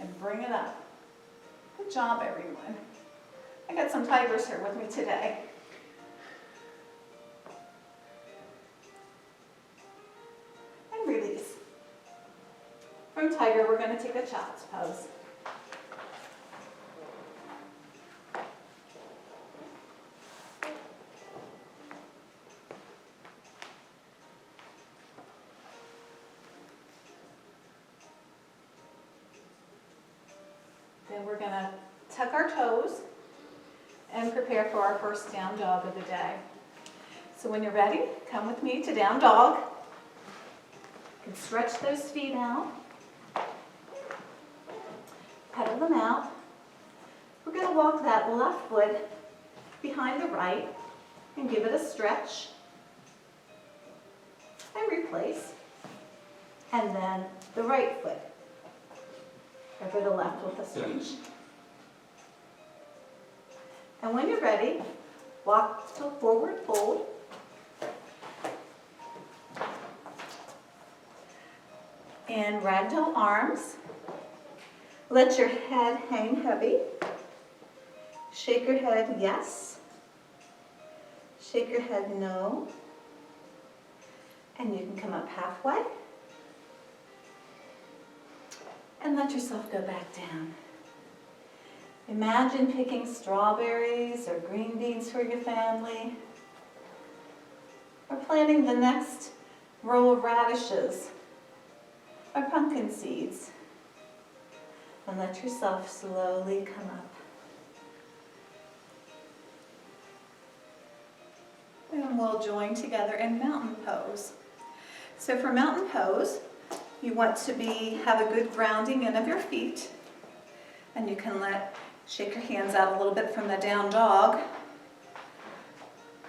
and bring it up. Good job, everyone. I got some tigers here with me today. And release. From tiger, we're going to take a child's pose. Then we're going to tuck our toes and prepare for our first down dog of the day. So when you're ready, come with me to down dog. You can stretch those feet out. Pedal them out. We're going to walk that left foot behind the right and give it a stretch. And replace. And then the right foot over the left with a switch. And when you're ready, walk to forward fold. And ragdoll arms. Let your head hang heavy. Shake your head yes. Shake your head no. And you can come up halfway. And let yourself go back down. Imagine picking strawberries or green beans for your family. Or planting the next row of radishes or pumpkin seeds. And let yourself slowly come up. And we'll join together in mountain pose. So for mountain pose, you want to have a good grounding in of your feet. And you can shake your hands out a little bit from the down dog.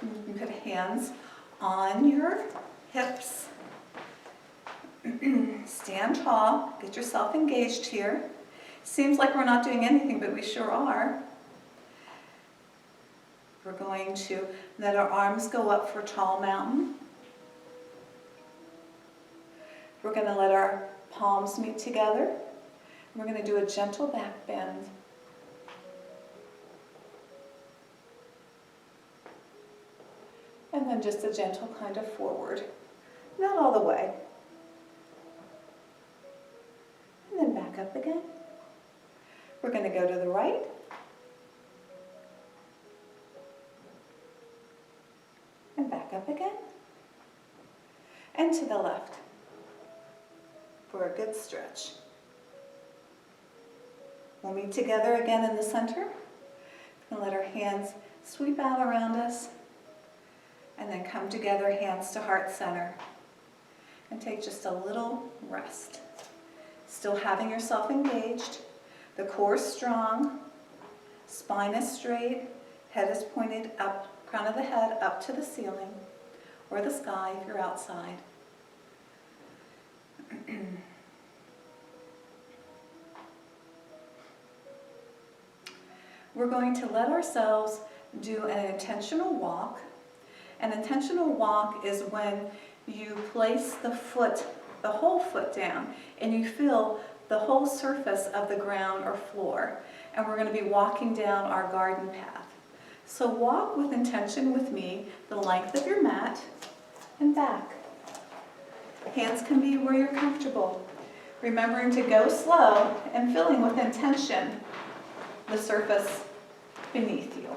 You can put hands on your hips. Stand tall, get yourself engaged here. Seems like we're not doing anything, but we sure are. We're going to let our arms go up for tall mountain. We're going to let our palms meet together. We're going to do a gentle back bend. And then just a gentle kind of forward. Not all the way. And then back up again. We're going to go to the right. And back up again. And to the left. For a good stretch. We'll meet together again in the center. And let our hands sweep out around us. And then come together, hands to heart center. And take just a little rest. Still having yourself engaged. The core is strong. Spine is straight. Head is pointed up, crown of the head up to the ceiling. Or the sky if you're outside. We're going to let ourselves do an intentional walk. An intentional walk is when you place the whole foot down, and you feel the whole surface of the ground or floor. And we're going to be walking down our garden path. So walk with intention with me, the length of your mat, and back. Hands can be where you're comfortable. Remembering to go slow and feeling with intention the surface beneath you.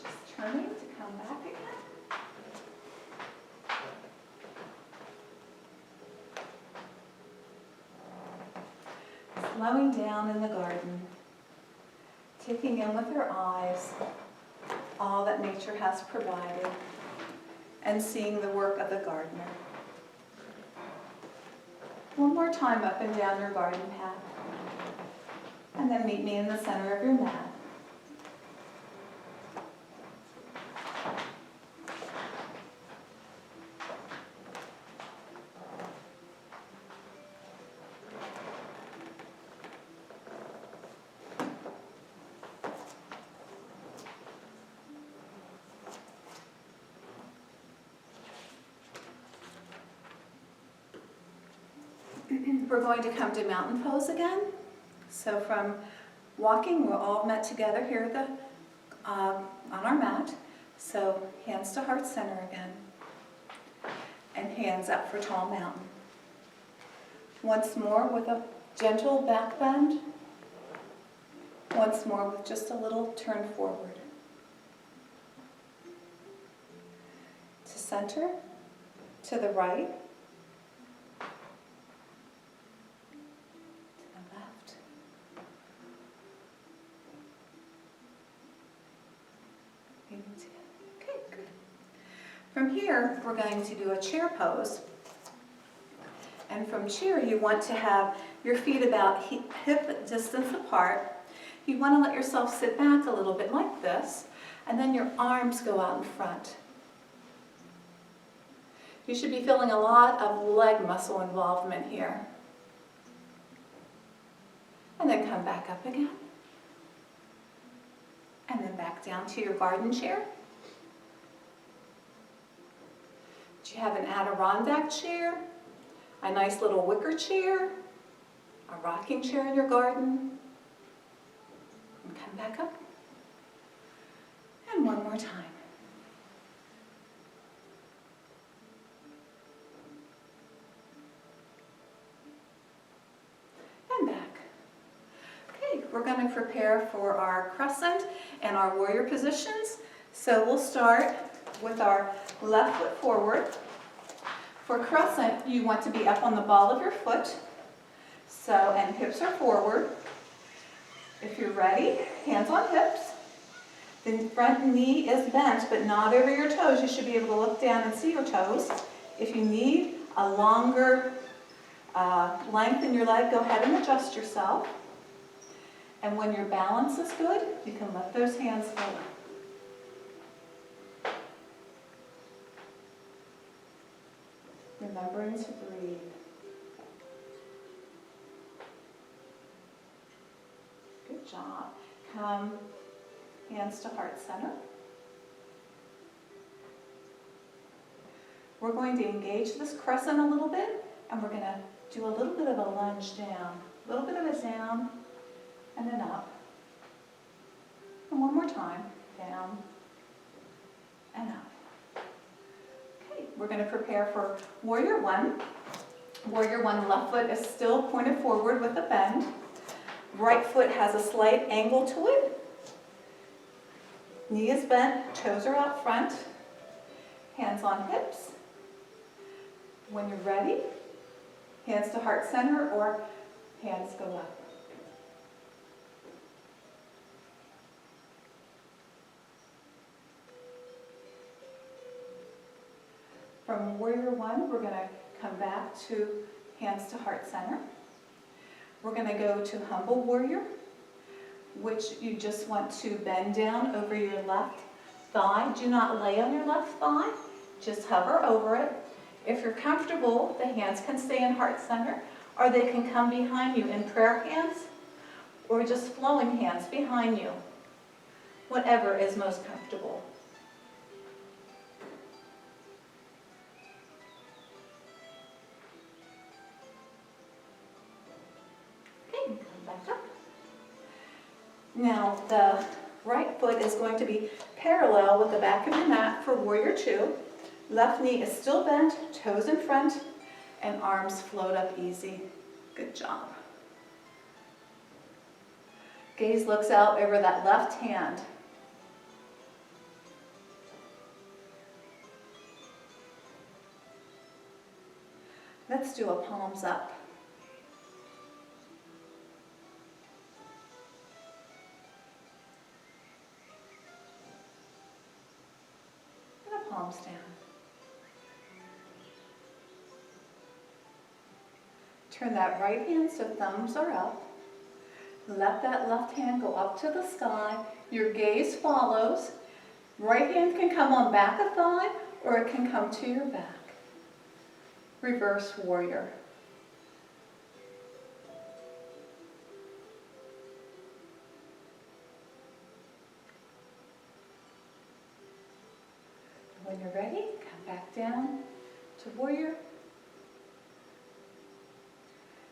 Just turning to come back again. Slowing down in the garden, taking in with your eyes all that nature has provided, and seeing the work of the gardener. One more time up and down your garden path, and then meet me in the center of your mat. We're going to come to mountain pose again. So from walking, we're all met together here at the, on our mat. So hands to heart center again. And hands up for tall mountain. Once more with a gentle back bend. Once more with just a little turn forward. To center, to the right, to the left. Maybe together. Okay, good. From here, we're going to do a chair pose. And from chair, you want to have your feet about hip distance apart. You want to let yourself sit back a little bit like this, and then your arms go out in front. You should be feeling a lot of leg muscle involvement here. And then come back up again. And then back down to your garden chair. Do you have an Adirondack chair? A nice little wicker chair? A rocking chair in your garden? And come back up. And one more time. And back. Okay, we're going to prepare for our crescent and our warrior positions. So we'll start with our left foot forward. For crescent, you want to be up on the ball of your foot. So, and hips are forward. If you're ready, hands on hips. The front knee is bent, but not over your toes. You should be able to look down and see your toes. If you need a longer length in your leg, go ahead and adjust yourself. And when your balance is good, you can let those hands go up. Remembering to breathe. Good job. Come, hands to heart center. We're going to engage this crescent a little bit, and we're going to do a little bit of a lunge down. A little bit of a down, and then up. And one more time. Down, and up. We're going to prepare for Warrior One. Warrior One, left foot is still pointed forward with a bend. Right foot has a slight angle to it. Knee is bent, toes are out front. Hands on hips. When you're ready, hands to heart center or hands go up. From Warrior One, we're going to come back to hands to heart center. We're going to go to Humble Warrior, which you just want to bend down over your left thigh. Do not lay on your left thigh, just hover over it. If you're comfortable, the hands can stay in heart center, or they can come behind you in prayer hands, or just flowing hands behind you. Whatever is most comfortable. Now, the right foot is going to be parallel with the back of your mat for Warrior Two. Left knee is still bent, toes in front, and arms float up easy. Good job. Gaze looks out over that left hand. Let's do a palms up. Palms down. Turn that right hand so thumbs are up. Let that left hand go up to the sky. Your gaze follows. Right hand can come on back of thigh or it can come to your back. Reverse warrior. When you're ready, come back down to warrior.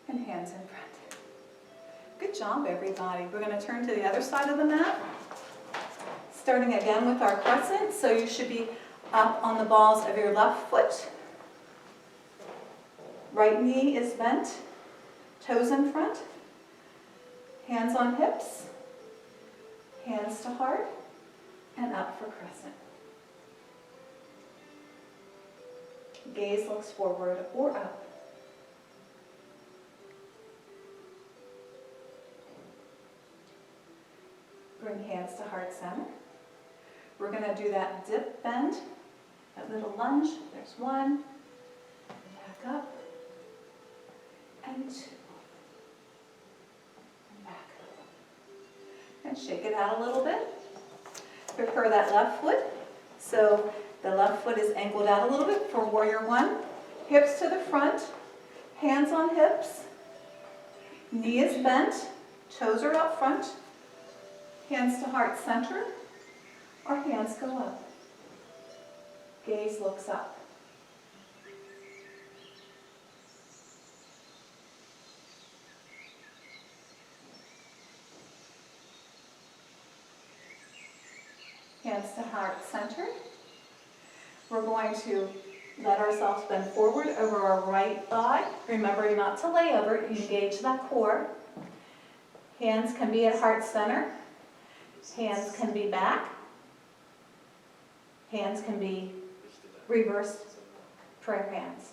And hands in front. Good job, everybody. We're going to turn to the other side of the mat. Starting again with our crescent, so you should be up on the balls of your left foot. Right knee is bent, toes in front, hands on hips, hands to heart, and up for crescent. Gaze looks forward or up. Bring hands to heart center. We're going to do that dip bend, that little lunge. There's one, back up, and two, and back up. And shake it out a little bit. Prepare that left foot. So the left foot is angled out a little bit for warrior one. Hips to the front, hands on hips, knee is bent, toes are out front, hands to heart center, or hands go up. Gaze looks up. Hands to heart center. We're going to let ourselves bend forward over our right thigh, remembering not to lay over, engage that core. Hands can be at heart center. Hands can be back. Hands can be reversed prayer hands.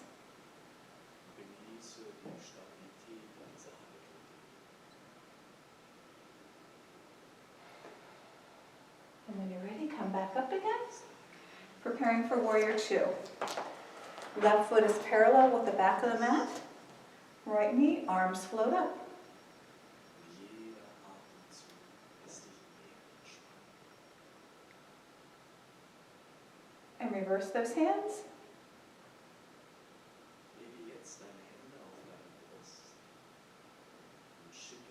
And when you're ready, come back up again. Preparing for warrior two. Left foot is parallel with the back of the mat. Right knee, arms float up. And reverse those hands.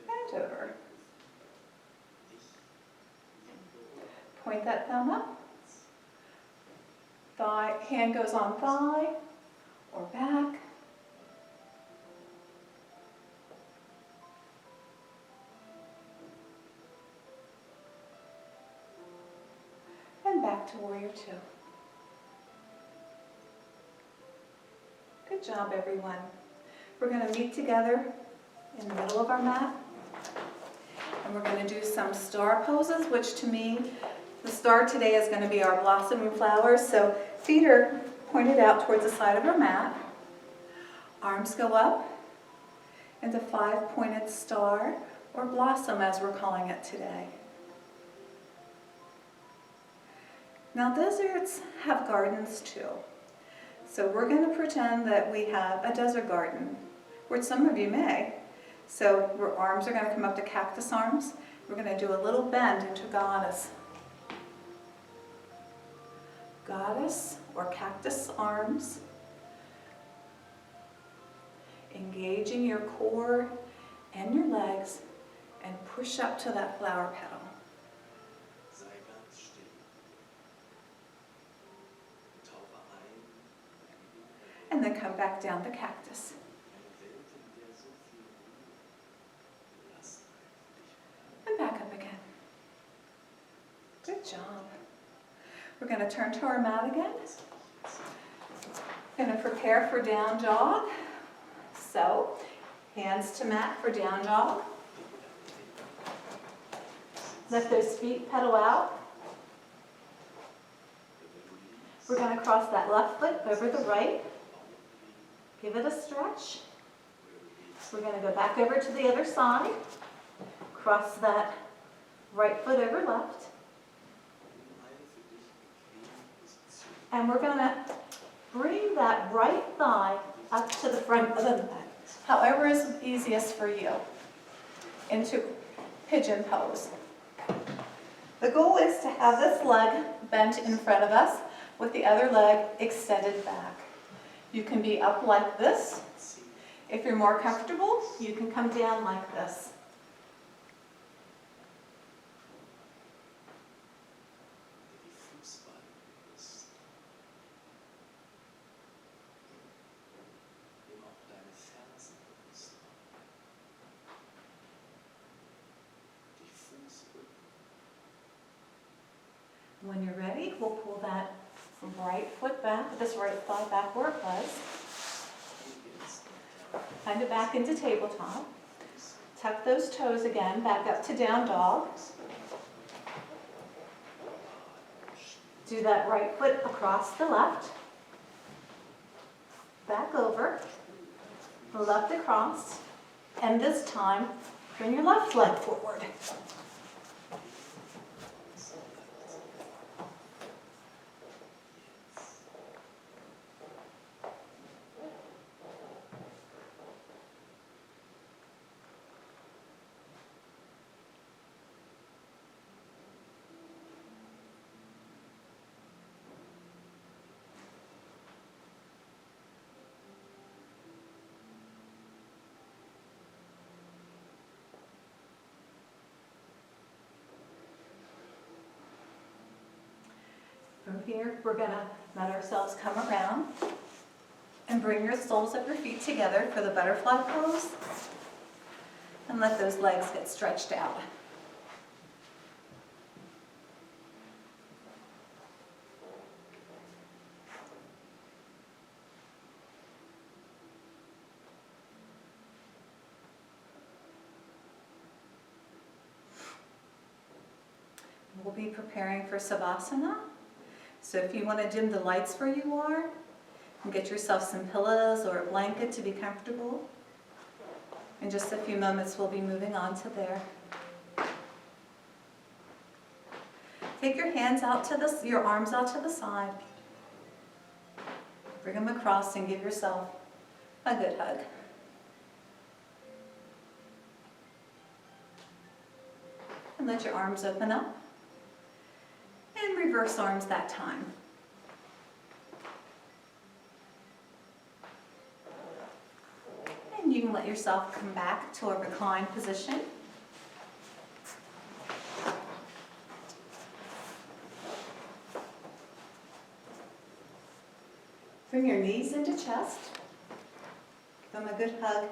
And over. Point that thumb up. Thigh, hand goes on thigh or back. And back to warrior two. Good job, everyone. We're going to meet together in the middle of our mat. And we're going to do some star poses, which to me, the star today is going to be our blossoming flowers. So feet are pointed out towards the side of our mat. Arms go up into five-pointed star or blossom, as we're calling it today. Now deserts have gardens too. So we're going to pretend that we have a desert garden, which some of you may. So our arms are going to come up to cactus arms. We're going to do a little bend into goddess. Goddess or cactus arms. Engaging your core and your legs and push up to that flower petal. And then come back down the cactus. And back up again. Good job. We're going to turn to our mat again. Going to prepare for down dog. So, hands to mat for down dog. Let those feet pedal out. We're going to cross that left foot over the right. Give it a stretch. We're going to go back over to the other side. Cross that right foot over left. And we're going to bring that right thigh up to the front of the mat, however is easiest for you, into pigeon pose. The goal is to have this leg bent in front of us with the other leg extended back. You can be up like this. If you're more comfortable, you can come down like this. When you're ready, we'll pull that right foot back, this right thigh back where it was. Kind of back into tabletop. Tuck those toes again, back up to down dog. Do that right foot across the left. Back over. Left across. And this time, bring your left leg forward. From here, we're going to let ourselves come around and bring your soles of your feet together for the butterfly pose. And let those legs get stretched out. We'll be preparing for Savasana. So if you want to dim the lights where you are, and get yourself some pillows or a blanket to be comfortable. In just a few moments, we'll be moving on to there. Take your hands out to your arms out to the side. Bring them across and give yourself a good hug. And let your arms open up. And reverse arms that time. And you can let yourself come back to a reclined position. Bring your knees into chest. Give them a good hug.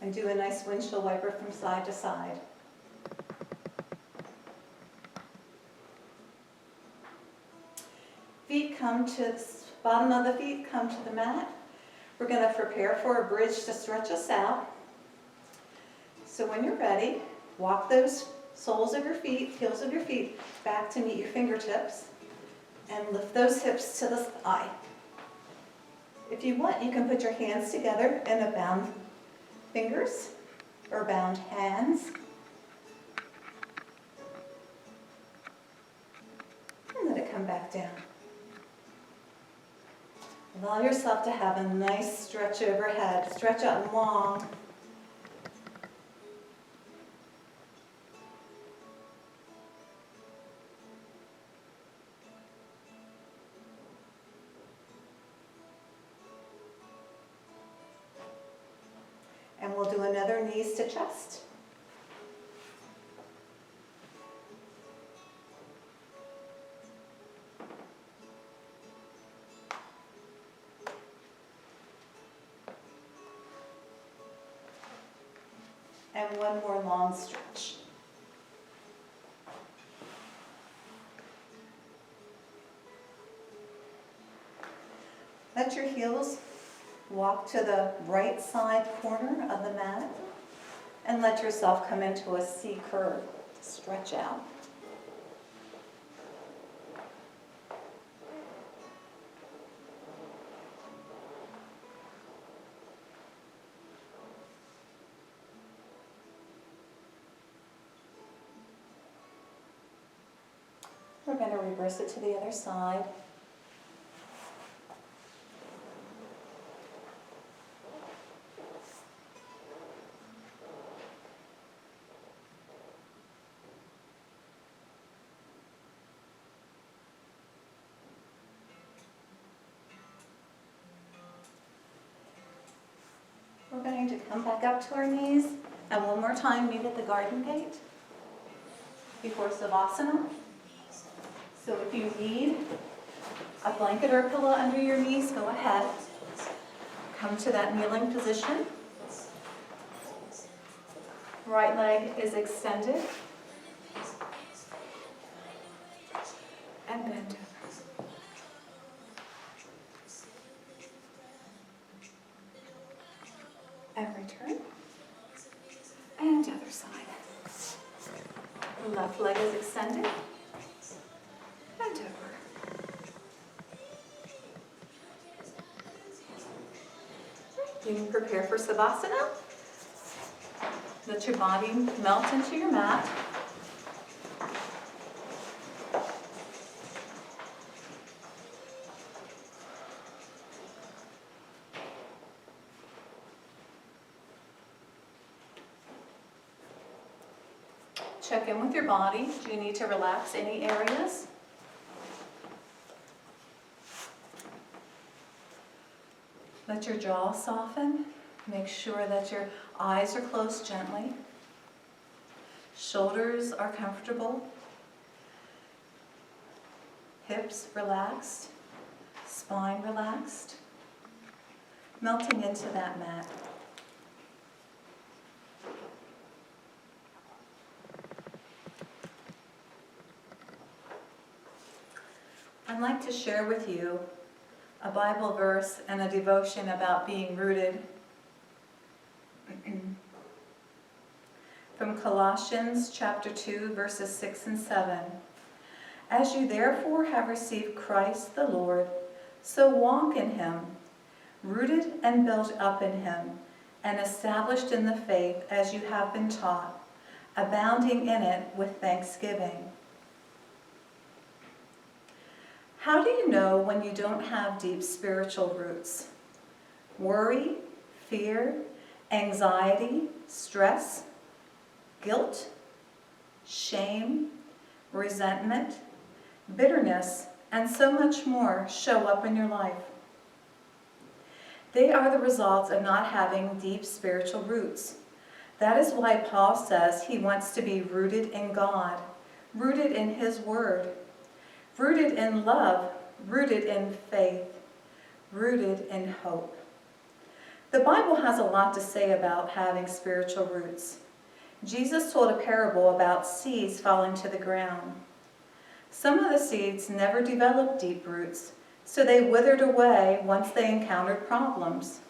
And do a nice windshield wiper from side to side. Feet come to the bottom of the feet, come to the mat. We're going to prepare for a bridge to stretch us out. So when you're ready, walk those soles of your feet, heels of your feet, back to meet your fingertips. And lift those hips to the thigh. If you want, you can put your hands together in a bound fingers or bound hands. And let it come back down. Allow yourself to have a nice stretch overhead. Stretch out long. And we'll do another knees to chest. And one more long stretch. Let your heels walk to the right side corner of the mat and let yourself come into a C curve. Stretch out. We're going to reverse it to the other side. We're going to come back up to our knees and one more time meet at the garden gate before Savasana. So if you need a blanket or a pillow under your knees, go ahead. Come to that kneeling position. Right leg is extended. and bend over. And return. And other side. Left leg is extended. And over. You can prepare for Savasana. Let your body melt into your mat. Check in with your body. Do you need to relax any areas? Let your jaw soften. Make sure that your eyes are closed gently. Shoulders are comfortable. Hips relaxed. Spine relaxed. Melting into that mat. I'd like to share with you a Bible verse and a devotion about being rooted. From Colossians chapter 2, verses 6 and 7. As you therefore have received Christ the Lord, so walk in him, rooted and built up in him, and established in the faith as you have been taught, abounding in it with thanksgiving. How do you know when you don't have deep spiritual roots? Worry, fear, anxiety, stress, guilt, shame, resentment, bitterness, and so much more show up in your life. They are the results of not having deep spiritual roots. That is why Paul says he wants to be rooted in God, rooted in his word, rooted in love, rooted in faith, rooted in hope. The Bible has a lot to say about having spiritual roots. Jesus told a parable about seeds falling to the ground. Some of the seeds never developed deep roots, so they withered away once they encountered problems.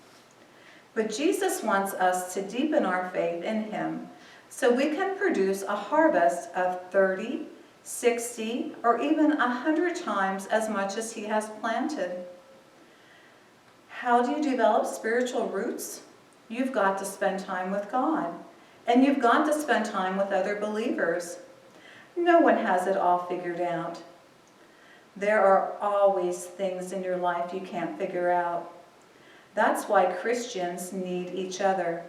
But Jesus wants us to deepen our faith in him so we can produce a harvest of 30, 60, or even 100 times as much as he has planted. How do you develop spiritual roots? You've got to spend time with God, and you've got to spend time with other believers. No one has it all figured out. There are always things in your life you can't figure out. That's why Christians need each other.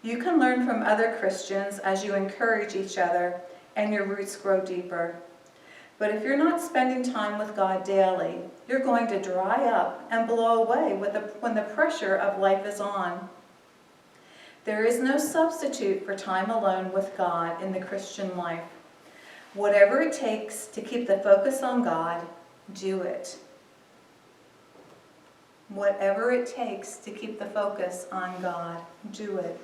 You can learn from other Christians as you encourage each other and your roots grow deeper. But if you're not spending time with God daily, you're going to dry up and blow away when the pressure of life is on. There is no substitute for time alone with God in the Christian life. Whatever it takes to keep the focus on God, do it. Whatever it takes to keep the focus on God, do it.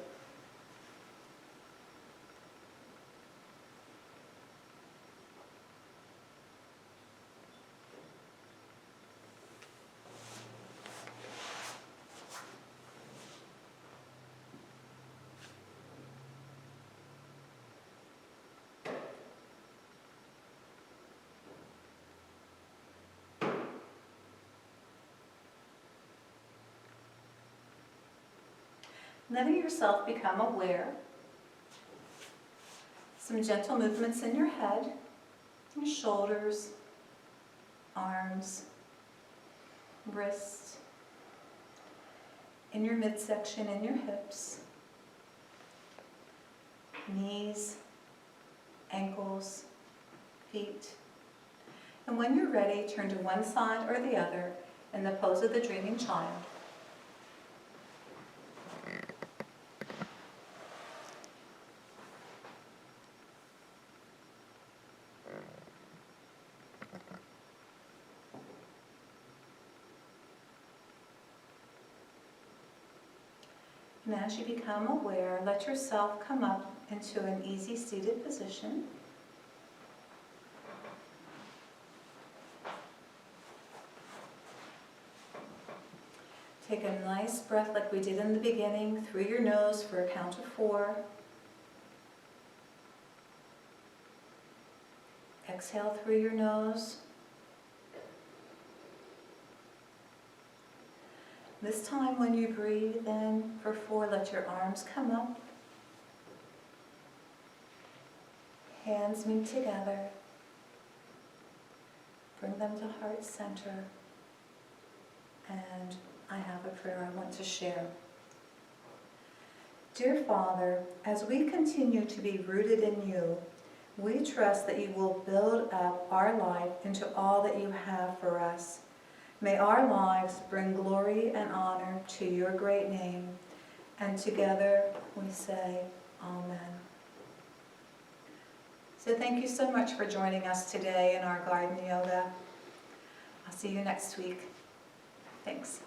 Letting yourself become aware. Some gentle movements in your head, your shoulders, arms, wrists, in your midsection and your hips, knees, ankles, feet. And when you're ready, turn to one side or the other in the pose of the dreaming child. And as you become aware, let yourself come up into an easy seated position. Take a nice breath like we did in the beginning, through your nose for a count of 4. Exhale through your nose. This time when you breathe in for 4, let your arms come up. Hands meet together. Bring them to heart center. And I have a prayer I want to share. Dear Father, as we continue to be rooted in you, we trust that you will build up our life into all that you have for us. May our lives bring glory and honor to your great name. And together we say, Amen. So thank you so much for joining us today in our garden yoga. I'll see you next week. Thanks.